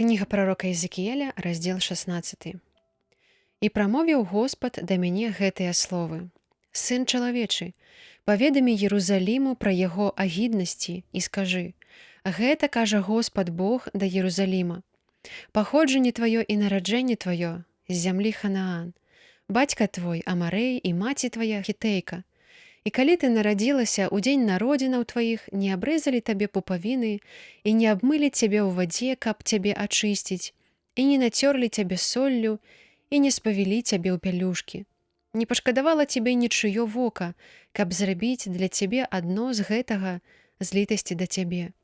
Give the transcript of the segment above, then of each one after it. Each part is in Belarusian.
Кніга прарока Езекіеля, раздзел 16. І прамовіў Господ да мяне гэтыя словы: Сын чалавечы, паведамі Єрусаліму пра яго агіднасці і скажы: гэта кажа Господ Бог да Єрусаліма. Паходжанне тваё і нараджэнне тваё з зямлі Ханаан, бацька твой Амарэй і маці твая Хітэйка. І калі ты нарадзілася ў дзень народзінаў тваіх, не абрэзалі табе пупавіны і не абмылі цябе ў вадзе, каб цябе ачысціць, і не нацёрлі цябе соллю і не спавялі цябе ў пялюшкі. Не пашкадавала цябе нічыё вока, каб зрабіць для цябе адно з гэтага з літасці да цябе.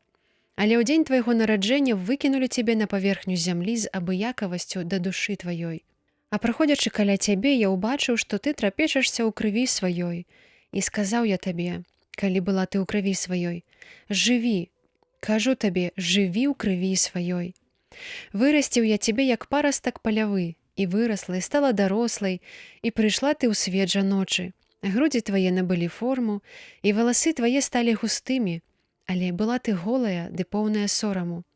Але ў дзень твайго нараджэння выкінулі цябе на паверхню зямлі з абыякавасцю да душы тваёй. А праходзячы каля цябе, я ўбачыў, што ты трапечашся ў крыві сваёй. І сказаў я табе, калі была ты ў крыві сваёй: жыві, кажу табе, жыві ў крыві сваёй. Вырасціў я цябе як парастак палявы, і вырасла, і стала дарослай, і прыйшла ты ў свет жаночы. Грудзі твае набылі форму, і валасы твае сталі густымі, але была ты голая ды поўная сораму.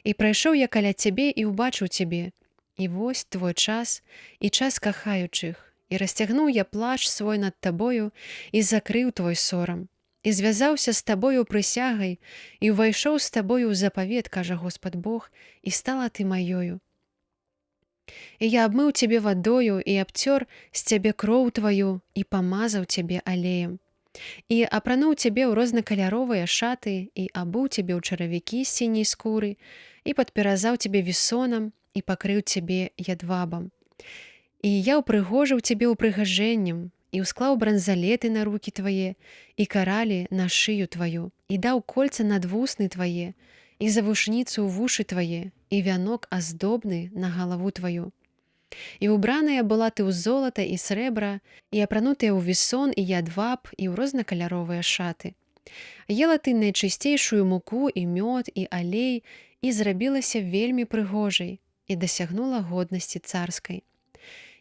І прайшоў я каля цябе і ўбачыў цябе, і вось твой час і час кахаючых. І расцягнуў я плашч свой над табою і закрыў твой сорам. І звязаўся з табою прысягай і ўвайшоў з табою ў запавет, кажа Господ Бог, і стала ты маёю. І я абмыў цябе вадою і абцёр з цябе кроў тваю і памазаў цябе алеем. І апрануў цябе ў рознакаляровыя шаты і абуў цябе ў чаравікі з сіняй скуры і падперазаў цябе вісонам і пакрыў цябе ядвабам. І я ўпрыгожыў цябе ўпрыгажэннем, і ўсклаў бранзалеты на рукі твае, і каралі на шыю тваю, і даў кольца над вусны твае, і завушніцу ў вушы твае, і вянок аздобны на галаву тваю. І ўбраная была ты ў золата і срэбра, і апранутая ў вісон і ядваб і ў рознакаляровыя шаты. Ела ты найчысцейшую муку і мёд і алей, і зрабілася вельмі прыгожай, і дасягнула годнасці царскай.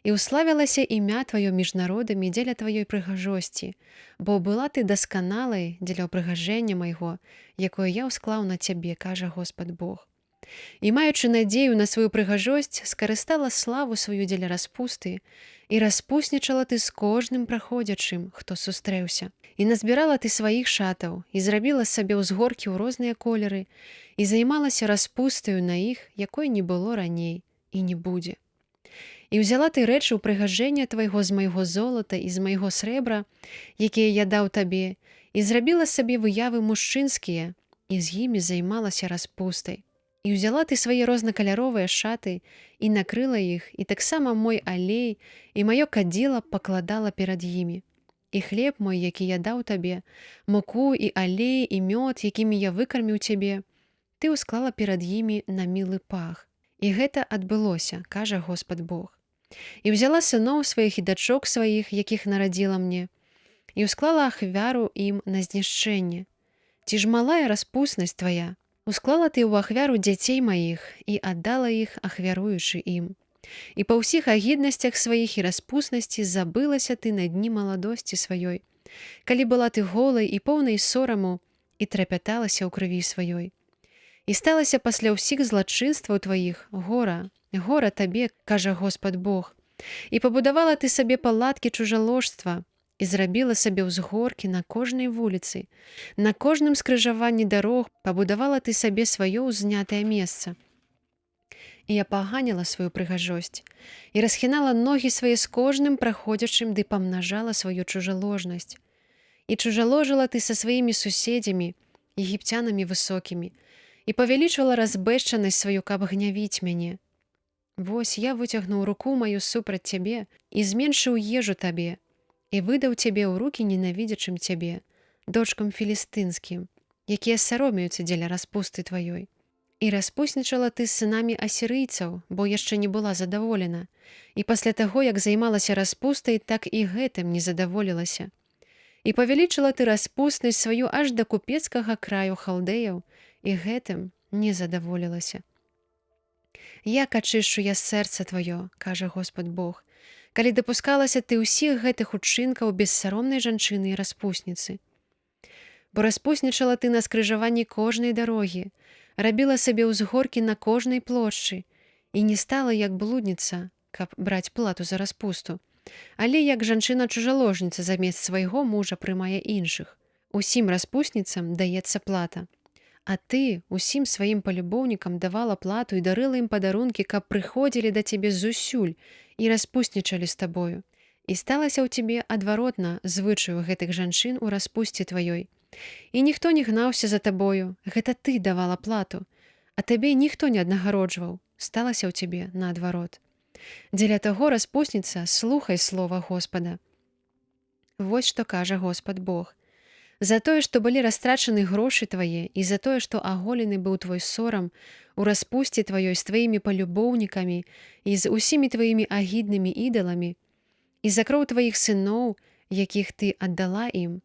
І ўславілася імя тваё між народамі дзеля тваёй прыгажосці, бо была ты дасканалай дзеля ўпрыгажэння майго, якое я ўсклаў на цябе, кажа Господ Бог. І маючы надзею на сваю прыгажосць, скарыстала славу сваю дзеля распусты, і распуснічала ты з кожным праходзячым, хто сустрэўся. І назбірала ты сваіх шатаў, і зрабіла сабе ўзгоркі ў розныя колеры, і займалася распустаю на іх, якой не было раней і не будзе. І ўзяла ты рэчы ўпрыгажэння твайго з майго золата і з майго срэбра, якія я даў табе, і зрабіла сабе выявы мужчынскія, і з імі займалася распустай. І ўзяла ты свае рознакаляровыя шаты і накрыла іх, і таксама мой алей і маё кадзіла пакладала перад імі. І хлеб мой, які я даў табе, муку і алей і мёд, якімі я выкарміў цябе, ты ўсклала перад імі на мілы пах. І гэта адбылося, кажа Господ Бог. І ўзяла сыноў сваіх і дачок сваіх, якіх нарадзіла мне, і ўсклала ахвяру ім на знішчэнне. Ці ж малая распуснасць твая? Усклала ты ў ахвяру дзяцей маіх і аддала іх, ахвяруючы ім. І па ўсіх агіднасцях сваіх і распуснасці забылася ты на дні маладосці сваёй, калі была ты голай і поўнай сораму і трапяталася ў крыві сваёй. І сталася пасля ўсіх злачынстваў тваіх гора, гора табе, кажа Господ Бог. І пабудавала ты сабе палаткі чужаложства, і зрабіла сабе ўзгоркі на кожнай вуліцы. На кожным скрыжаванні дарог пабудавала ты сабе сваё ўзнятае месца. І я паганіла сваю прыгажосць, і расхінала ногі свае з кожным праходзячым ды памнажала сваю чужаложнасць. І чужаложыла ты са сваімі суседзямі, егіпцянамі высокімі, і павялічвала разбэшчанасць сваю, каб гнявіць мяне. Вось я выцягнуў руку маю супраць цябе і зменшыў ежу табе, і выдаў цябе ў рукі ненавідзячым цябе, дочкам філістынскім, якія саромеюцца дзеля распусты тваёй. І распуснічала ты з сынамі асірыйцаў, бо яшчэ не была задаволена, і пасля таго, як займалася распустай, так і гэтым не задаволілася. І павялічыла ты распуснасць сваю аж да купецкага краю халдэяў, і гэтым не задаволілася. Як ачышчу я сэрца тваё, кажа Господ Бог, калі дапускалася ты ўсіх гэтых учынкаў бессаромнай жанчыны і распусніцы. Бо распуснічала ты на скрыжаванні кожнай дарогі, рабіла сабе ўзгоркі на кожнай плошчы і не стала як блудніца, каб браць плату за распусту, але як жанчына-чужаложніца замест свайго мужа прымае іншых. Усім распусніцам даецца плата. А ты усім сваім палюбоўнікам давала плату і дарыла ім падарункі, каб прыходзілі да цябе зусюль і распуснічалі з табою. І сталася ў цябе адваротна звычаю гэтых жанчын у распусце тваёй. І ніхто не гнаўся за табою, гэта ты давала плату, а табе ніхто не аднагароджваў, сталася ў цябе наадварот. Дзеля таго, распусніца, слухай слова Господа. Вось што кажа Господ Бог. За тое, што былі растрачаны грошы твае, і за тое, што аголены быў твой сорам у распусце тваёй з тваімі палюбоўнікамі і з усімі тваімі агіднымі ідаламі, і за кроў тваіх сыноў, якіх ты аддала ім.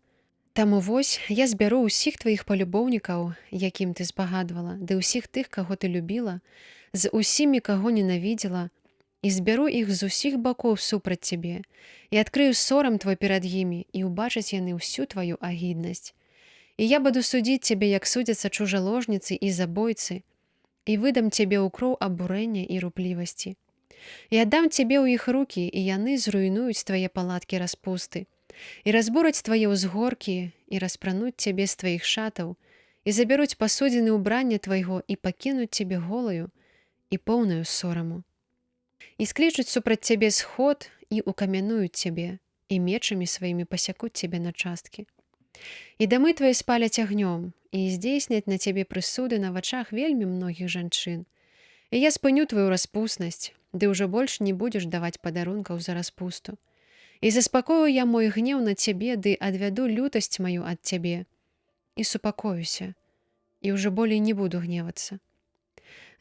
Таму вось я збяру ўсіх тваіх палюбоўнікаў, якім ты збагадвала, ды ўсіх тых, каго ты любіла, з усімі, каго ненавідзела, і збяру іх з усіх бакоў супраць цябе, і адкрыю сорам твой перад імі, і ўбачаць яны ўсю тваю агіднасць. І я буду судзіць цябе, як судзяцца чужаложніцы і забойцы, і выдам цябе ў кроў абурэння і руплівасці. І аддам цябе ў іх рукі, і яны зруйнуюць твае палаткі распусты, і разбураць твае ўзгоркі, і распрануць цябе з тваіх шатаў, і забяруць пасудзіны ўбрання твайго, і пакінуць цябе голаю і поўнаю сораму. І склічуць супраць цябе сход і укамянуюць цябе, і мечамі сваімі пасякуць цябе на часткі. І дамы твае спаляць агнём, і здзейсняць на цябе прысуды на вачах вельмі многіх жанчын. І я спыню тваю распуснасць, ды ўжо больш не будзеш даваць падарункаў за распусту. І заспакою я мой гнеў на цябе, ды адвяду лютасць маю ад цябе. І супакоюся, і ўжо болей не буду гневацца.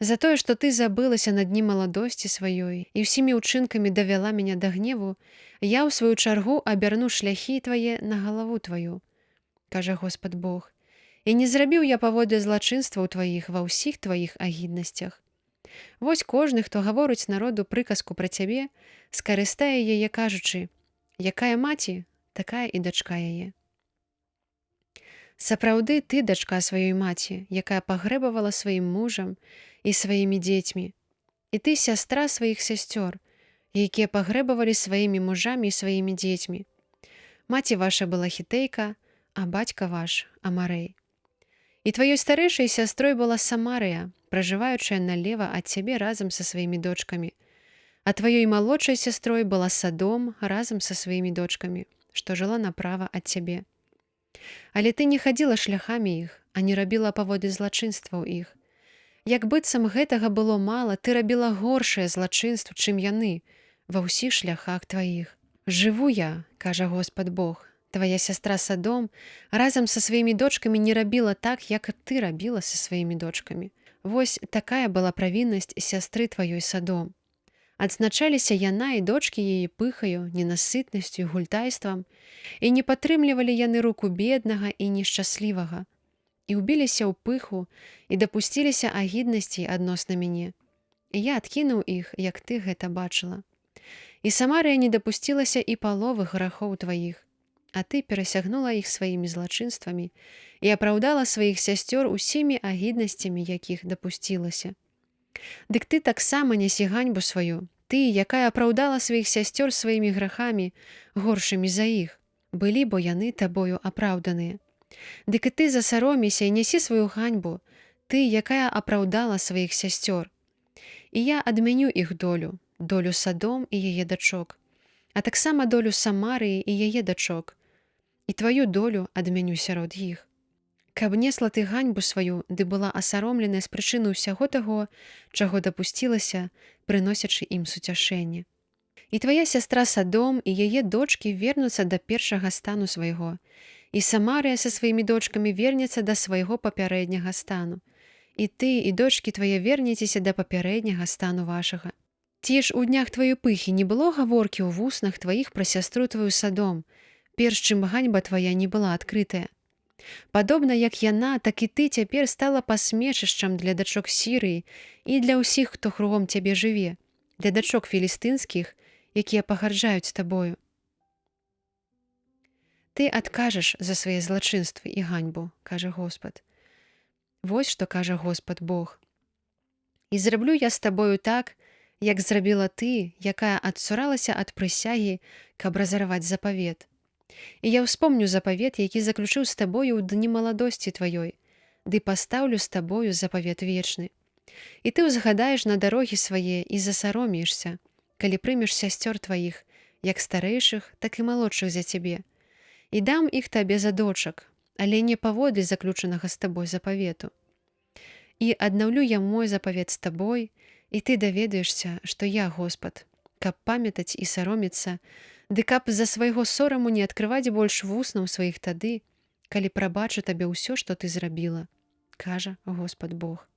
За тое, што ты забылася на дні маладосці сваёй і ўсімі ўчынкамі давяла мяне да гневу, я ў сваю чаргу абярну шляхі твае на галаву тваю, кажа Господ Бог, і не зрабіў я паводле злачынстваў тваіх ва ўсіх тваіх агіднасцях. Вось кожны, хто гаворыць народу прыказку пра цябе, скарыстае яе, кажучы: якая маці, такая і дачка яе. Сапраўды ты дачка сваёй маці, якая пагрэбавала сваім мужам і сваімі дзецьмі. І ты сястра сваіх сясцёр, якія пагрэбавалі сваімі мужамі і сваімі дзецьмі. Маці ваша была Хітэйка, а бацька ваш – Амарэй. І тваёй старэйшай сястрой была Самарыя, пражываючая налева ад цябе разам са сваімі дочкамі. А тваёй малодшай сястрой была Садом разам са сваімі дочкамі, што жыла направа ад цябе. Але ты не хадзіла шляхамі іх, а не рабіла паводле злачынстваў іх. Як быццам гэтага было мала, ты рабіла горшае злачынства, чым яны, ва ўсіх шляхах тваіх. Жыву я, кажа Господ Бог, твая сястра Садом разам са сваімі дочкамі не рабіла так, як ты рабіла са сваімі дочкамі. Вось такая была правіннасць сястры тваёй Садом. Адзначаліся яна і дочкі яе пыхаю, ненасытнасцю і гультайствам, і не падтрымлівалі яны руку беднага і нешчаслівага, і ўбіліся ў пыху і дапусціліся агіднасці адносна мяне. І я адкінуў іх, як ты гэта бачыла. І Самарыя не дапусцілася і паловы грахоў тваіх, а ты перасягнула іх сваімі злачынствамі і апраўдала сваіх сясцёр усімі агіднасцямі, якіх дапусцілася. Дык ты таксама нясі ганьбу сваю, ты, якая апраўдала сваіх сясцёр сваімі грахамі, горшымі за іх, былі бо яны табою апраўданыя. Дык і ты засароміся і нясі сваю ганьбу, ты, якая апраўдала сваіх сясцёр. І я адмяню іх долю, долю Садом і яе дачок, а таксама долю Самарыі і яе дачок, і тваю долю адмяню сярод іх. Каб несла ты ганьбу сваю, ды была асаромленая з прычыны ўсяго таго, чаго дапусцілася, прыносячы ім суцяшэнне. І твая сястра Садом і яе дочкі вернуцца да першага стану свайго, і Самарыя са сваімі дочкамі вернецца да свайго папярэдняга стану. І ты, і дочкі твае вернецеся да папярэдняга стану вашага. Ці ж у днях тваёй пыхі не было гаворкі ў вуснах тваіх пра сястру тваю Садом, перш чым ганьба твая не была адкрытая. Падобна як яна, так і ты цяпер стала пасмешышчам для дачок Сірыі і для ўсіх, хто кругом цябе жыве, для дачок філістынскіх, якія пагарджаюць табою. Ты адкажаш за свае злачынствы і ганьбу, кажа Господ. Вось што кажа Господ Бог. І зраблю я з табою так, як зрабіла ты, якая адсуралася ад прысягі, каб разарваць запавет. І я ўспомню запавет, які заключыў з табою ў дні маладосці тваёй, ды пастаўлю з табою запавет вечны. І ты ўзгадаеш на дарогі свае і засаромеешся, калі прымеш сясцёр тваіх, як старэйшых, так і малодшых за цябе. І дам іх табе за дочак, але не паводле заключанага з табой запавету. І аднаўлю я мой запавет з табой, і ты даведаешся, што я Господ, каб памятаць і саромецца, ды каб з-за свайго сораму не адкрываць больш вуснаў сваіх тады, калі прабачу табе ўсё, што ты зрабіла, кажа Господ Бог.